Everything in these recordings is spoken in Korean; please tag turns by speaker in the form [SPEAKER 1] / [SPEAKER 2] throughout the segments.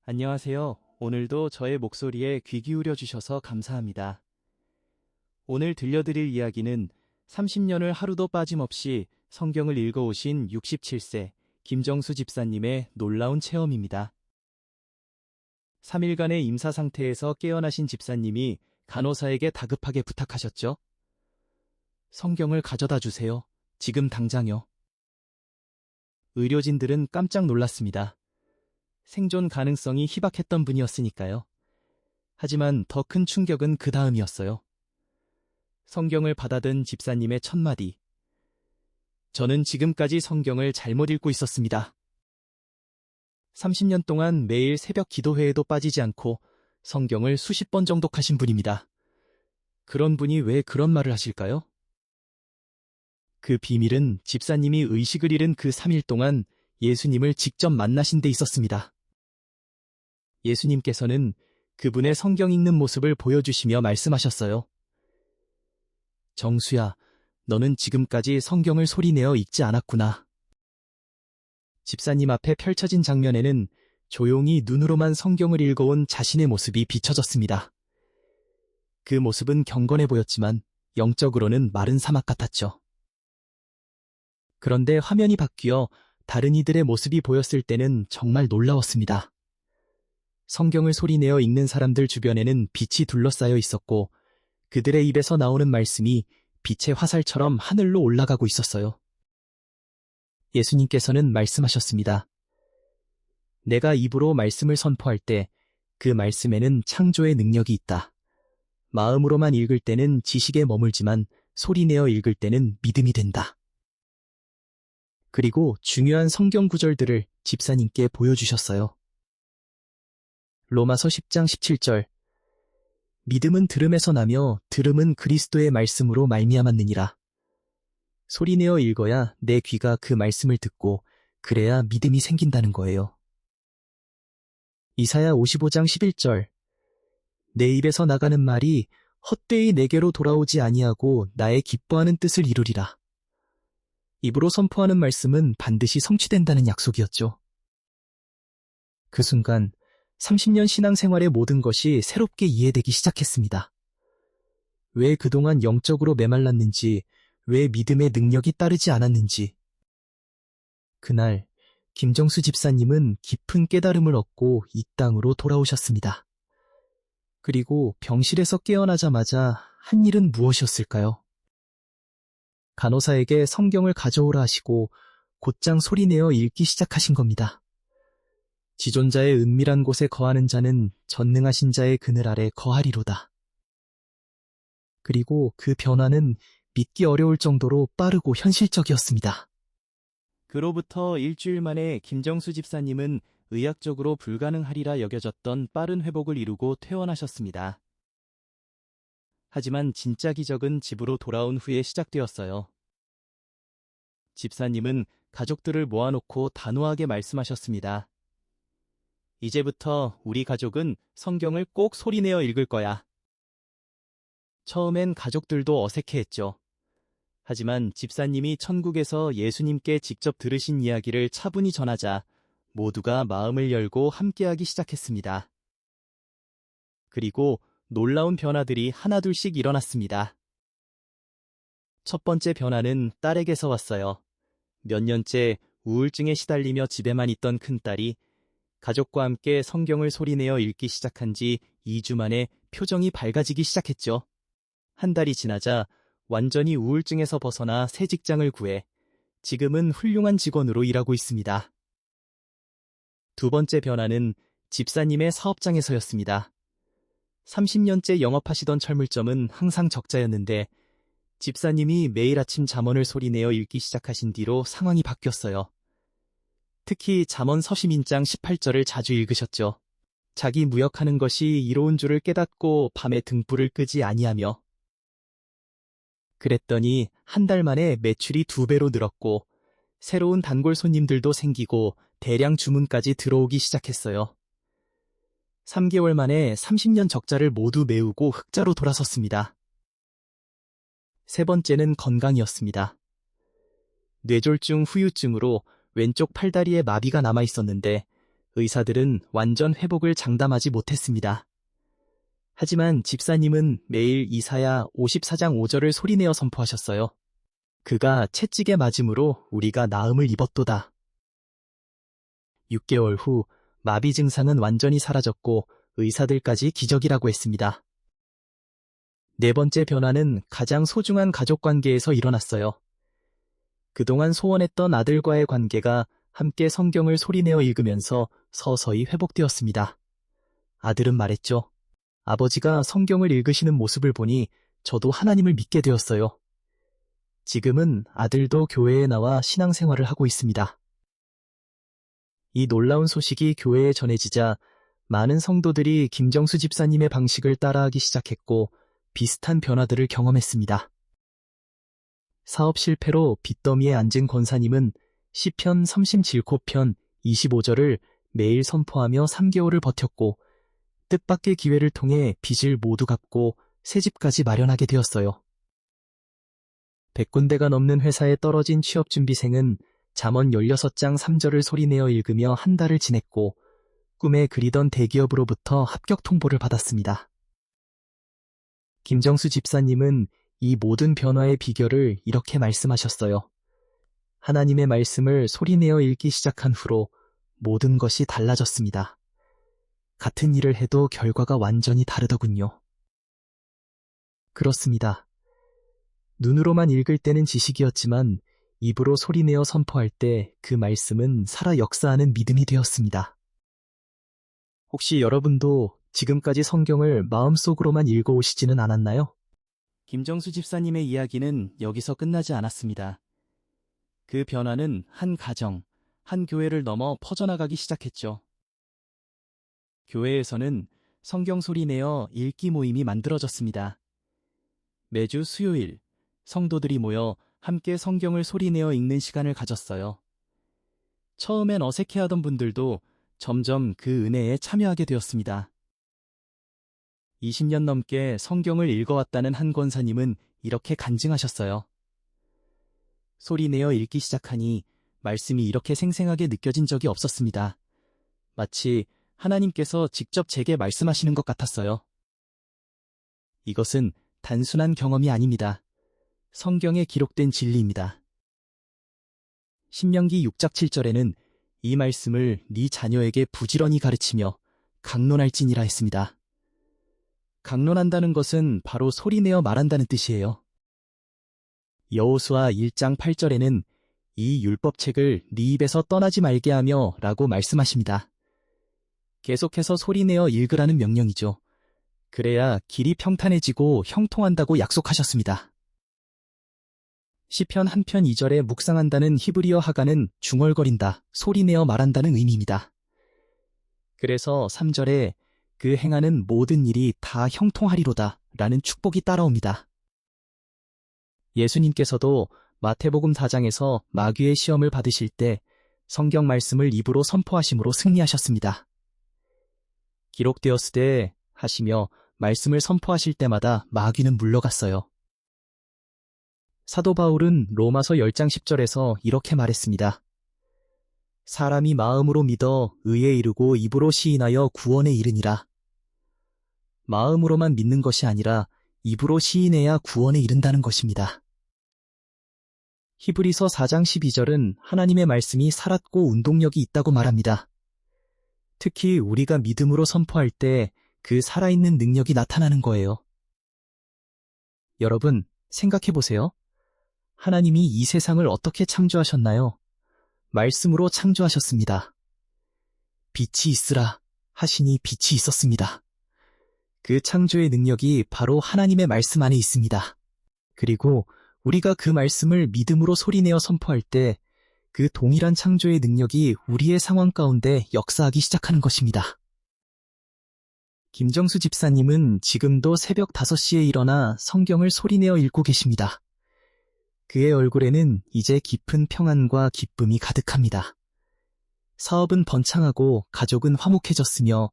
[SPEAKER 1] 안녕하세요. 오늘도 저의 목소리에 귀 기울여 주셔서 감사합니다. 오늘 들려드릴 이야기는 30년을 하루도 빠짐없이 성경을 읽어오신 67세 김정수 집사님의 놀라운 체험입니다. 3일간의 임사 상태에서 깨어나신 집사님이 간호사에게 다급하게 부탁하셨죠. 성경을 가져다 주세요. 지금 당장요. 의료진들은 깜짝 놀랐습니다. 생존 가능성이 희박했던 분이었으니까요. 하지만 더 큰 충격은 그 다음이었어요. 성경을 받아든 집사님의 첫마디. 저는 지금까지 성경을 잘못 읽고 있었습니다. 30년 동안 매일 새벽 기도회에도 빠지지 않고 성경을 수십 번 정독하신 분입니다. 그런 분이 왜 그런 말을 하실까요? 그 비밀은 집사님이 의식을 잃은 그 3일 동안 예수님을 직접 만나신 데 있었습니다. 예수님께서는 그분의 성경 읽는 모습을 보여주시며 말씀하셨어요. 정수야, 너는 지금까지 성경을 소리내어 읽지 않았구나. 집사님 앞에 펼쳐진 장면에는 조용히 눈으로만 성경을 읽어온 자신의 모습이 비춰졌습니다. 그 모습은 경건해 보였지만 영적으로는 마른 사막 같았죠. 그런데 화면이 바뀌어 다른 이들의 모습이 보였을 때는 정말 놀라웠습니다. 성경을 소리내어 읽는 사람들 주변에는 빛이 둘러싸여 있었고 그들의 입에서 나오는 말씀이 빛의 화살처럼 하늘로 올라가고 있었어요. 예수님께서는 말씀하셨습니다. 내가 입으로 말씀을 선포할 때 그 말씀에는 창조의 능력이 있다. 마음으로만 읽을 때는 지식에 머물지만 소리내어 읽을 때는 믿음이 된다. 그리고 중요한 성경 구절들을 집사님께 보여주셨어요. 로마서 10장 17절. 믿음은 들음에서 나며 들음은 그리스도의 말씀으로 말미암았느니라. 소리내어 읽어야 내 귀가 그 말씀을 듣고 그래야 믿음이 생긴다는 거예요. 이사야 55장 11절. 내 입에서 나가는 말이 헛되이 내게로 돌아오지 아니하고 나의 기뻐하는 뜻을 이루리라. 입으로 선포하는 말씀은 반드시 성취된다는 약속이었죠. 그 순간 30년 신앙생활의 모든 것이 새롭게 이해되기 시작했습니다. 왜 그동안 영적으로 메말랐는지, 왜 믿음의 능력이 따르지 않았는지. 그날 김정수 집사님은 깊은 깨달음을 얻고 이 땅으로 돌아오셨습니다. 그리고 병실에서 깨어나자마자 한 일은 무엇이었을까요? 간호사에게 성경을 가져오라 하시고 곧장 소리내어 읽기 시작하신 겁니다. 지존자의 은밀한 곳에 거하는 자는 전능하신 자의 그늘 아래 거하리로다. 그리고 그 변화는 믿기 어려울 정도로 빠르고 현실적이었습니다. 그로부터 일주일 만에 김정수 집사님은 의학적으로 불가능하리라 여겨졌던 빠른 회복을 이루고 퇴원하셨습니다. 하지만 진짜 기적은 집으로 돌아온 후에 시작되었어요. 집사님은 가족들을 모아놓고 단호하게 말씀하셨습니다. 이제부터 우리 가족은 성경을 꼭 소리내어 읽을 거야. 처음엔 가족들도 어색해했죠. 하지만 집사님이 천국에서 예수님께 직접 들으신 이야기를 차분히 전하자 모두가 마음을 열고 함께하기 시작했습니다. 그리고 놀라운 변화들이 하나둘씩 일어났습니다. 첫 번째 변화는 딸에게서 왔어요. 몇 년째 우울증에 시달리며 집에만 있던 큰딸이 가족과 함께 성경을 소리내어 읽기 시작한 지 2주 만에 표정이 밝아지기 시작했죠. 한 달이 지나자 완전히 우울증에서 벗어나 새 직장을 구해 지금은 훌륭한 직원으로 일하고 있습니다. 두 번째 변화는 집사님의 사업장에서였습니다. 30년째 영업하시던 철물점은 항상 적자였는데 집사님이 매일 아침 잠언을 소리내어 읽기 시작하신 뒤로 상황이 바뀌었어요. 특히 잠언 서시민장 18절을 자주 읽으셨죠. 자기 무역하는 것이 이로운 줄을 깨닫고 밤에 등불을 끄지 아니하며. 그랬더니 한 달 만에 매출이 2배로 늘었고 새로운 단골 손님들도 생기고 대량 주문까지 들어오기 시작했어요. 3개월 만에 30년 적자를 모두 메우고 흑자로 돌아섰습니다. 세 번째는 건강이었습니다. 뇌졸중 후유증으로 왼쪽 팔다리에 마비가 남아 있었는데 의사들은 완전 회복을 장담하지 못했습니다. 하지만 집사님은 매일 이사야 54장 5절을 소리내어 선포하셨어요. 그가 채찍에 맞음으로 우리가 나음을 입었도다. 6개월 후 마비 증상은 완전히 사라졌고 의사들까지 기적이라고 했습니다. 네 번째 변화는 가장 소중한 가족관계에서 일어났어요. 그동안 소원했던 아들과의 관계가 함께 성경을 소리내어 읽으면서 서서히 회복되었습니다. 아들은 말했죠. 아버지가 성경을 읽으시는 모습을 보니 저도 하나님을 믿게 되었어요. 지금은 아들도 교회에 나와 신앙생활을 하고 있습니다. 이 놀라운 소식이 교회에 전해지자 많은 성도들이 김정수 집사님의 방식을 따라하기 시작했고 비슷한 변화들을 경험했습니다. 사업 실패로 빚더미에 앉은 권사님은 시편 37편 25절을 매일 선포하며 3개월을 버텼고 뜻밖의 기회를 통해 빚을 모두 갚고 새 집까지 마련하게 되었어요. 100군데가 넘는 회사에 떨어진 취업준비생은 잠언 16장 3절을 소리내어 읽으며 한 달을 지냈고 꿈에 그리던 대기업으로부터 합격 통보를 받았습니다. 김정수 집사님은 이 모든 변화의 비결을 이렇게 말씀하셨어요. 하나님의 말씀을 소리내어 읽기 시작한 후로 모든 것이 달라졌습니다. 같은 일을 해도 결과가 완전히 다르더군요. 그렇습니다. 눈으로만 읽을 때는 지식이었지만 입으로 소리내어 선포할 때 그 말씀은 살아 역사하는 믿음이 되었습니다. 혹시 여러분도 지금까지 성경을 마음속으로만 읽어오시지는 않았나요? 김정수 집사님의 이야기는 여기서 끝나지 않았습니다. 그 변화는 한 가정, 한 교회를 넘어 퍼져나가기 시작했죠. 교회에서는 성경 소리내어 읽기 모임이 만들어졌습니다. 매주 수요일, 성도들이 모여 함께 성경을 소리내어 읽는 시간을 가졌어요. 처음엔 어색해하던 분들도 점점 그 은혜에 참여하게 되었습니다. 20년 넘게 성경을 읽어왔다는 한 권사님은 이렇게 간증하셨어요. 소리내어 읽기 시작하니 말씀이 이렇게 생생하게 느껴진 적이 없었습니다. 마치 하나님께서 직접 제게 말씀하시는 것 같았어요. 이것은 단순한 경험이 아닙니다. 성경에 기록된 진리입니다. 신명기 6장 7절에는 이 말씀을 네 자녀에게 부지런히 가르치며 강론할지니라 했습니다. 강론한다는 것은 바로 소리내어 말한다는 뜻이에요. 여호수아 1장 8절에는 이 율법책을 네 입에서 떠나지 말게 하며 라고 말씀하십니다. 계속해서 소리내어 읽으라는 명령이죠. 그래야 길이 평탄해지고 형통한다고 약속하셨습니다. 시편 한 편 2절에 묵상한다는 히브리어 하가는 중얼거린다, 소리내어 말한다는 의미입니다. 그래서 3절에 그 행하는 모든 일이 다 형통하리로다 라는 축복이 따라옵니다. 예수님께서도 마태복음 4장에서 마귀의 시험을 받으실 때 성경 말씀을 입으로 선포하심으로 승리하셨습니다. 기록되었으되 하시며 말씀을 선포하실 때마다 마귀는 물러갔어요. 사도 바울은 로마서 10장 10절에서 이렇게 말했습니다. 사람이 마음으로 믿어 의에 이르고 입으로 시인하여 구원에 이르니라. 마음으로만 믿는 것이 아니라 입으로 시인해야 구원에 이른다는 것입니다. 히브리서 4장 12절은 하나님의 말씀이 살았고 운동력이 있다고 말합니다. 특히 우리가 믿음으로 선포할 때 그 살아있는 능력이 나타나는 거예요. 여러분, 생각해 보세요. 하나님이 이 세상을 어떻게 창조하셨나요? 말씀으로 창조하셨습니다. 빛이 있으라 하시니 빛이 있었습니다. 그 창조의 능력이 바로 하나님의 말씀 안에 있습니다. 그리고 우리가 그 말씀을 믿음으로 소리내어 선포할 때 그 동일한 창조의 능력이 우리의 상황 가운데 역사하기 시작하는 것입니다. 김정수 집사님은 지금도 새벽 5시에 일어나 성경을 소리내어 읽고 계십니다. 그의 얼굴에는 이제 깊은 평안과 기쁨이 가득합니다. 사업은 번창하고 가족은 화목해졌으며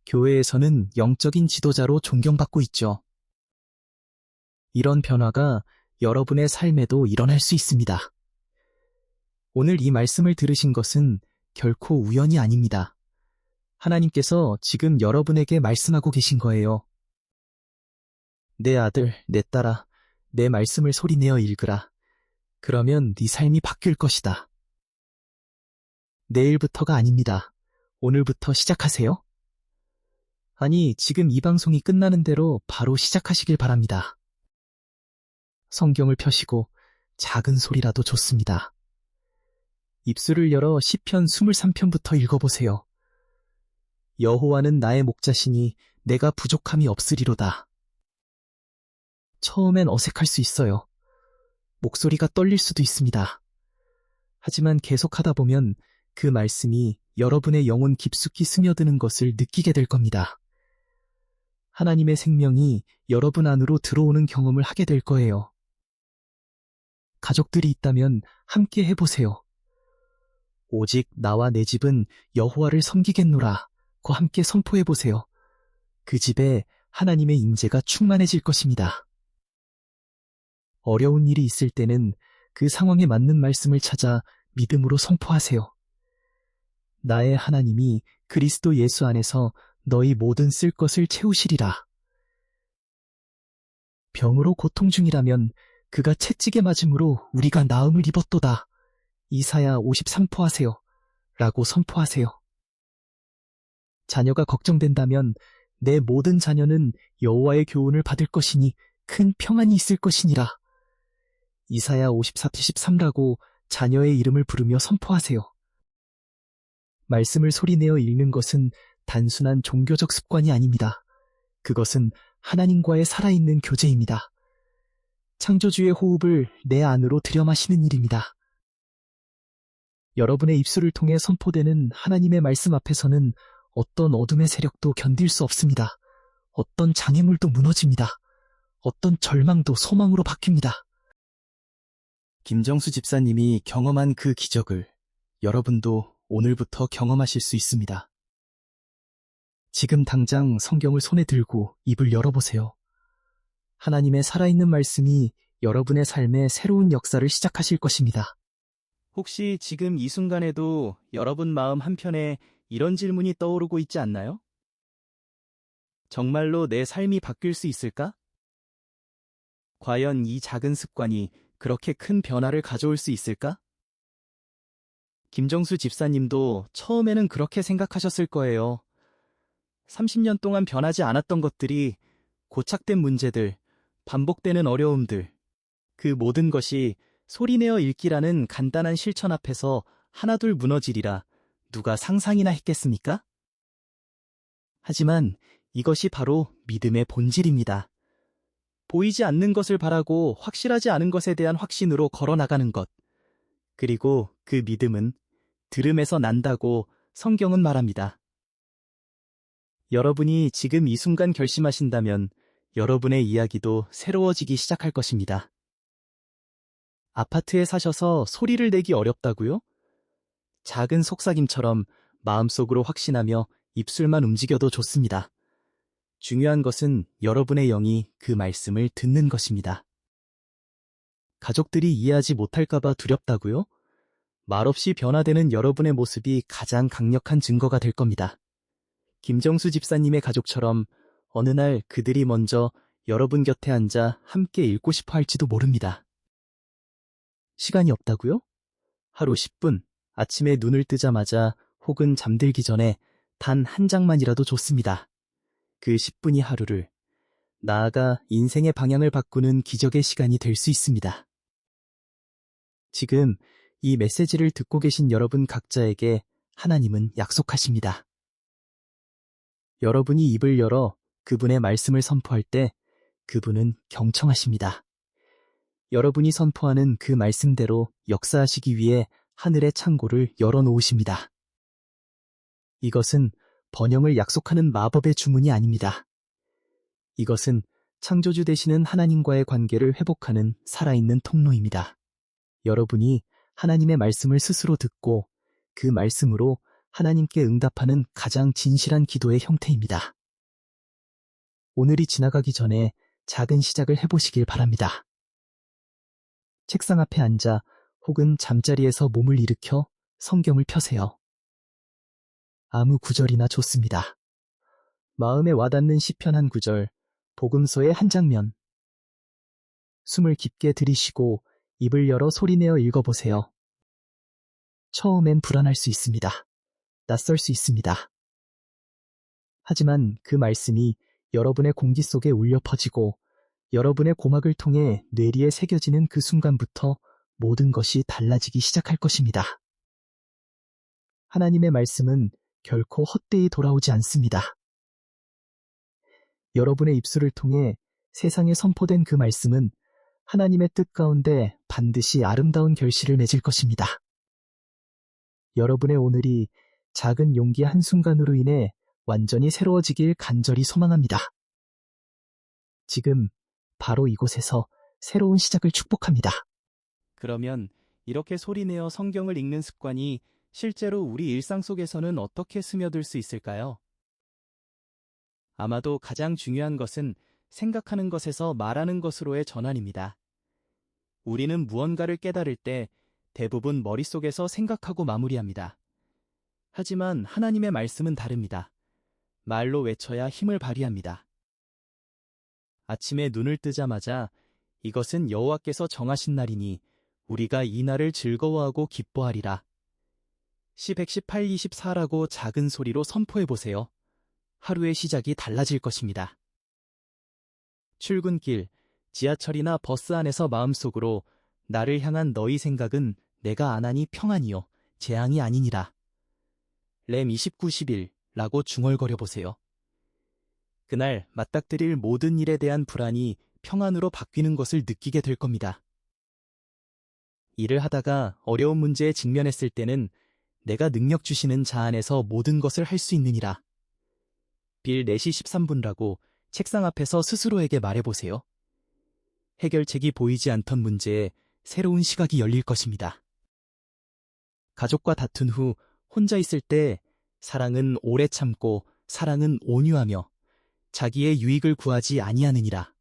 [SPEAKER 1] 교회에서는 영적인 지도자로 존경받고 있죠. 이런 변화가 여러분의 삶에도 일어날 수 있습니다. 오늘 이 말씀을 들으신 것은 결코 우연이 아닙니다. 하나님께서 지금 여러분에게 말씀하고 계신 거예요. 내 아들, 내 딸아, 내 말씀을 소리내어 읽으라. 그러면 네 삶이 바뀔 것이다. 내일부터가 아닙니다. 오늘부터 시작하세요. 아니, 지금 이 방송이 끝나는 대로 바로 시작하시길 바랍니다. 성경을 펴시고 작은 소리라도 좋습니다. 입술을 열어 시편 23편부터 읽어보세요. 여호와는 나의 목자시니 내가 부족함이 없으리로다. 처음엔 어색할 수 있어요. 목소리가 떨릴 수도 있습니다. 하지만 계속하다 보면 그 말씀이 여러분의 영혼 깊숙이 스며드는 것을 느끼게 될 겁니다. 하나님의 생명이 여러분 안으로 들어오는 경험을 하게 될 거예요. 가족들이 있다면 함께 해보세요. 오직 나와 내 집은 여호와를 섬기겠노라 고 함께 선포해보세요. 그 집에 하나님의 임재가 충만해질 것입니다. 어려운 일이 있을 때는 그 상황에 맞는 말씀을 찾아 믿음으로 선포하세요. 나의 하나님이 그리스도 예수 안에서 너희 모든 쓸 것을 채우시리라. 병으로 고통 중이라면 그가 채찍에 맞음으로 우리가 나음을 입었도다. 이사야 53포하세요. 라고 선포하세요. 자녀가 걱정된다면 내 모든 자녀는 여호와의 교훈을 받을 것이니 큰 평안이 있을 것이니라. 이사야 54:13라고 자녀의 이름을 부르며 선포하세요. 말씀을 소리내어 읽는 것은 단순한 종교적 습관이 아닙니다. 그것은 하나님과의 살아있는 교제입니다. 창조주의 호흡을 내 안으로 들여마시는 일입니다. 여러분의 입술을 통해 선포되는 하나님의 말씀 앞에서는 어떤 어둠의 세력도 견딜 수 없습니다. 어떤 장애물도 무너집니다. 어떤 절망도 소망으로 바뀝니다. 김정수 집사님이 경험한 그 기적을 여러분도 오늘부터 경험하실 수 있습니다. 지금 당장 성경을 손에 들고 입을 열어보세요. 하나님의 살아있는 말씀이 여러분의 삶에 새로운 역사를 시작하실 것입니다. 혹시 지금 이 순간에도 여러분 마음 한편에 이런 질문이 떠오르고 있지 않나요? 정말로 내 삶이 바뀔 수 있을까? 과연 이 작은 습관이 그렇게 큰 변화를 가져올 수 있을까? 김정수 집사님도 처음에는 그렇게 생각하셨을 거예요. 30년 동안 변하지 않았던 것들이 고착된 문제들, 반복되는 어려움들, 그 모든 것이 소리내어 읽기라는 간단한 실천 앞에서 하나둘 무너지리라 누가 상상이나 했겠습니까? 하지만 이것이 바로 믿음의 본질입니다. 보이지 않는 것을 바라고 확실하지 않은 것에 대한 확신으로 걸어나가는 것. 그리고 그 믿음은 들음에서 난다고 성경은 말합니다. 여러분이 지금 이 순간 결심하신다면 여러분의 이야기도 새로워지기 시작할 것입니다. 아파트에 사셔서 소리를 내기 어렵다고요? 작은 속삭임처럼 마음속으로 확신하며 입술만 움직여도 좋습니다. 중요한 것은 여러분의 영이 그 말씀을 듣는 것입니다. 가족들이 이해하지 못할까봐 두렵다고요? 말없이 변화되는 여러분의 모습이 가장 강력한 증거가 될 겁니다. 김정수 집사님의 가족처럼 어느 날 그들이 먼저 여러분 곁에 앉아 함께 읽고 싶어 할지도 모릅니다. 시간이 없다고요? 하루 10분, 아침에 눈을 뜨자마자 혹은 잠들기 전에 단 한 장만이라도 좋습니다. 그 10분이 하루를, 나아가 인생의 방향을 바꾸는 기적의 시간이 될 수 있습니다. 지금 이 메시지를 듣고 계신 여러분 각자에게 하나님은 약속하십니다. 여러분이 입을 열어 그분의 말씀을 선포할 때 그분은 경청하십니다. 여러분이 선포하는 그 말씀대로 역사하시기 위해 하늘의 창고를 열어놓으십니다. 이것은 번영을 약속하는 마법의 주문이 아닙니다. 이것은 창조주 되시는 하나님과의 관계를 회복하는 살아있는 통로입니다. 여러분이 하나님의 말씀을 스스로 듣고 그 말씀으로 하나님께 응답하는 가장 진실한 기도의 형태입니다. 오늘이 지나가기 전에 작은 시작을 해보시길 바랍니다. 책상 앞에 앉아 혹은 잠자리에서 몸을 일으켜 성경을 펴세요. 아무 구절이나 좋습니다. 마음에 와닿는 시편 한 구절, 복음서의 한 장면. 숨을 깊게 들이쉬고 입을 열어 소리내어 읽어보세요. 처음엔 불안할 수 있습니다. 낯설 수 있습니다. 하지만 그 말씀이 여러분의 공기 속에 울려 퍼지고 여러분의 고막을 통해 뇌리에 새겨지는 그 순간부터 모든 것이 달라지기 시작할 것입니다. 하나님의 말씀은 결코 헛되이 돌아오지 않습니다. 여러분의 입술을 통해 세상에 선포된 그 말씀은 하나님의 뜻 가운데 반드시 아름다운 결실을 맺을 것입니다. 여러분의 오늘이 작은 용기 한순간으로 인해 완전히 새로워지길 간절히 소망합니다. 지금 바로 이곳에서 새로운 시작을 축복합니다. 그러면 이렇게 소리내어 성경을 읽는 습관이 실제로 우리 일상 속에서는 어떻게 스며들 수 있을까요? 아마도 가장 중요한 것은 생각하는 것에서 말하는 것으로의 전환입니다. 우리는 무언가를 깨달을 때 대부분 머릿속에서 생각하고 마무리합니다. 하지만 하나님의 말씀은 다릅니다. 말로 외쳐야 힘을 발휘합니다. 아침에 눈을 뜨자마자 이것은 여호와께서 정하신 날이니 우리가 이 날을 즐거워하고 기뻐하리라. 시 118:24라고 작은 소리로 선포해보세요. 하루의 시작이 달라질 것입니다. 출근길, 지하철이나 버스 안에서 마음속으로 나를 향한 너희 생각은 내가 안 하니 평안이요 재앙이 아니니라. 램 29:11라고 중얼거려 보세요. 그날 맞닥뜨릴 모든 일에 대한 불안이 평안으로 바뀌는 것을 느끼게 될 겁니다. 일을 하다가 어려운 문제에 직면했을 때는 내가 능력 주시는 자 안에서 모든 것을 할 수 있느니라. 빌 4시 13분라고 책상 앞에서 스스로에게 말해보세요. 해결책이 보이지 않던 문제에 새로운 시각이 열릴 것입니다. 가족과 다툰 후 혼자 있을 때 사랑은 오래 참고 사랑은 온유하며 자기의 유익을 구하지 아니하느니라.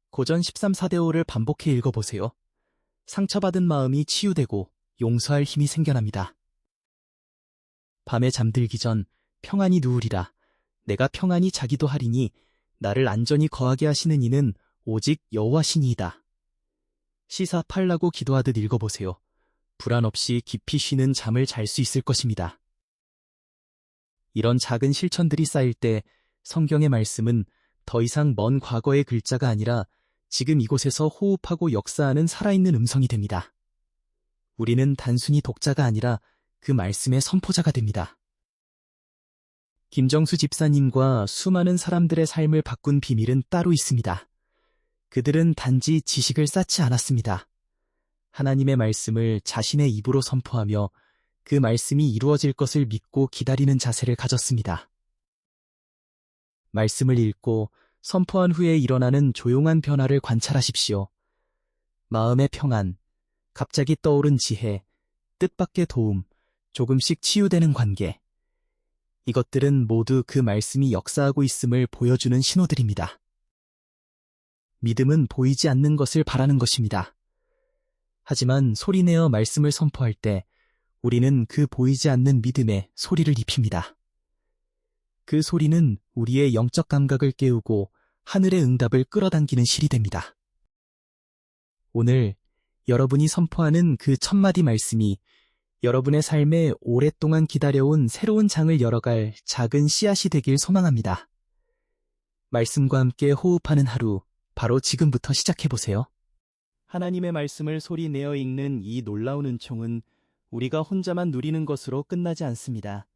[SPEAKER 1] 고전 13:4-5를 반복해 읽어보세요. 상처받은 마음이 치유되고 용서할 힘이 생겨납니다. 밤에 잠들기 전 평안히 누우리라. 내가 평안히 자기도 하리니 나를 안전히 거하게 하시는 이는 오직 여호와시니이다. 시사 8라고 기도하듯 읽어보세요. 불안 없이 깊이 쉬는 잠을 잘 수 있을 것입니다. 이런 작은 실천들이 쌓일 때 성경의 말씀은 더 이상 먼 과거의 글자가 아니라 지금 이곳에서 호흡하고 역사하는 살아있는 음성이 됩니다. 우리는 단순히 독자가 아니라 그 말씀의 선포자가 됩니다. 김정수 집사님과 수많은 사람들의 삶을 바꾼 비밀은 따로 있습니다. 그들은 단지 지식을 쌓지 않았습니다. 하나님의 말씀을 자신의 입으로 선포하며 그 말씀이 이루어질 것을 믿고 기다리는 자세를 가졌습니다. 말씀을 읽고 선포한 후에 일어나는 조용한 변화를 관찰하십시오. 마음의 평안, 갑자기 떠오른 지혜, 뜻밖의 도움, 조금씩 치유되는 관계. 이것들은 모두 그 말씀이 역사하고 있음을 보여주는 신호들입니다. 믿음은 보이지 않는 것을 바라는 것입니다. 하지만 소리내어 말씀을 선포할 때 우리는 그 보이지 않는 믿음에 소리를 입힙니다. 그 소리는 우리의 영적 감각을 깨우고 하늘의 응답을 끌어당기는 실이 됩니다. 오늘 여러분이 선포하는 그 1000마디 말씀이 여러분의 삶에 오랫동안 기다려온 새로운 장을 열어갈 작은 씨앗이 되길 소망합니다. 말씀과 함께 호흡하는 하루, 바로 지금부터 시작해보세요. 하나님의 말씀을 소리내어 읽는 이 놀라운 은총은 우리가 혼자만 누리는 것으로 끝나지 않습니다.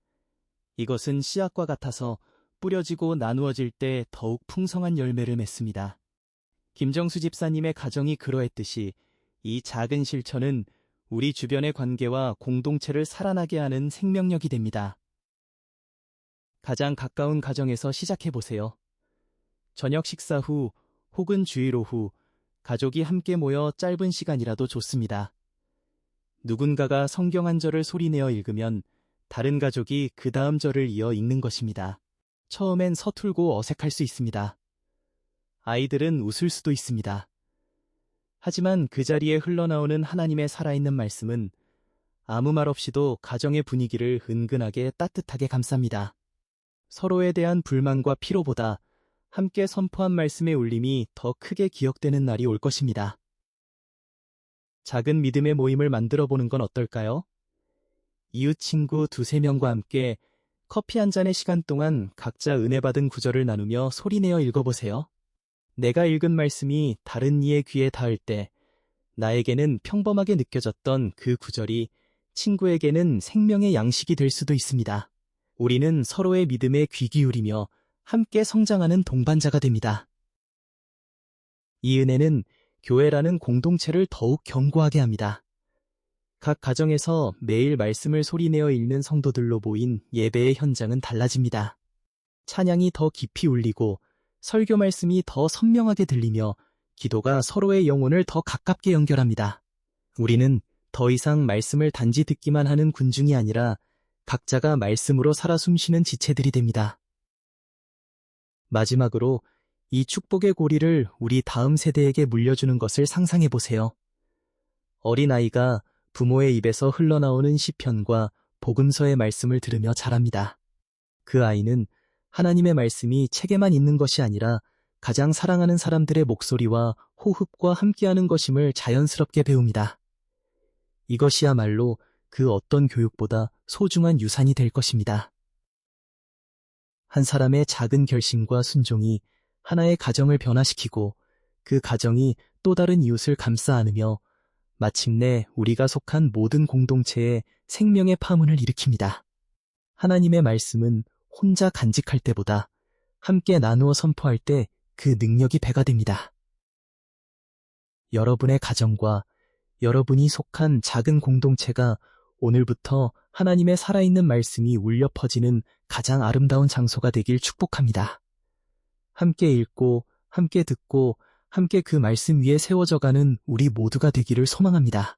[SPEAKER 1] 이것은 씨앗과 같아서 뿌려지고 나누어질 때 더욱 풍성한 열매를 맺습니다. 김정수 집사님의 가정이 그러했듯이 이 작은 실천은 우리 주변의 관계와 공동체를 살아나게 하는 생명력이 됩니다. 가장 가까운 가정에서 시작해보세요. 저녁 식사 후 혹은 주일 오후 가족이 함께 모여 짧은 시간이라도 좋습니다. 누군가가 성경 한 절을 소리내어 읽으면 다른 가족이 그 다음 절을 이어 읽는 것입니다. 처음엔 서툴고 어색할 수 있습니다. 아이들은 웃을 수도 있습니다. 하지만 그 자리에 흘러나오는 하나님의 살아있는 말씀은 아무 말 없이도 가정의 분위기를 은근하게 따뜻하게 감쌉니다. 서로에 대한 불만과 피로보다 함께 선포한 말씀의 울림이 더 크게 기억되는 날이 올 것입니다. 작은 믿음의 모임을 만들어 보는 건 어떨까요? 이웃 친구 두세 명과 함께 커피 한 잔의 시간 동안 각자 은혜 받은 구절을 나누며 소리내어 읽어보세요. 내가 읽은 말씀이 다른 이의 귀에 닿을 때 나에게는 평범하게 느껴졌던 그 구절이 친구에게는 생명의 양식이 될 수도 있습니다. 우리는 서로의 믿음에 귀 기울이며 함께 성장하는 동반자가 됩니다. 이 은혜는 교회라는 공동체를 더욱 견고하게 합니다. 각 가정에서 매일 말씀을 소리내어 읽는 성도들로 모인 예배의 현장은 달라집니다. 찬양이 더 깊이 울리고 설교 말씀이 더 선명하게 들리며 기도가 서로의 영혼을 더 가깝게 연결합니다. 우리는 더 이상 말씀을 단지 듣기만 하는 군중이 아니라 각자가 말씀으로 살아 숨쉬는 지체들이 됩니다. 마지막으로 이 축복의 고리를 우리 다음 세대에게 물려주는 것을 상상해 보세요. 어린아이가 부모의 입에서 흘러나오는 시편과 복음서의 말씀을 들으며 자랍니다. 그 아이는 하나님의 말씀이 책에만 있는 것이 아니라 가장 사랑하는 사람들의 목소리와 호흡과 함께하는 것임을 자연스럽게 배웁니다. 이것이야말로 그 어떤 교육보다 소중한 유산이 될 것입니다. 한 사람의 작은 결심과 순종이 하나의 가정을 변화시키고 그 가정이 또 다른 이웃을 감싸 안으며 마침내 우리가 속한 모든 공동체에 생명의 파문을 일으킵니다. 하나님의 말씀은 혼자 간직할 때보다 함께 나누어 선포할 때 그 능력이 배가 됩니다. 여러분의 가정과 여러분이 속한 작은 공동체가 오늘부터 하나님의 살아있는 말씀이 울려 퍼지는 가장 아름다운 장소가 되길 축복합니다. 함께 읽고, 함께 듣고, 함께 그 말씀 위에 세워져가는 우리 모두가 되기를 소망합니다.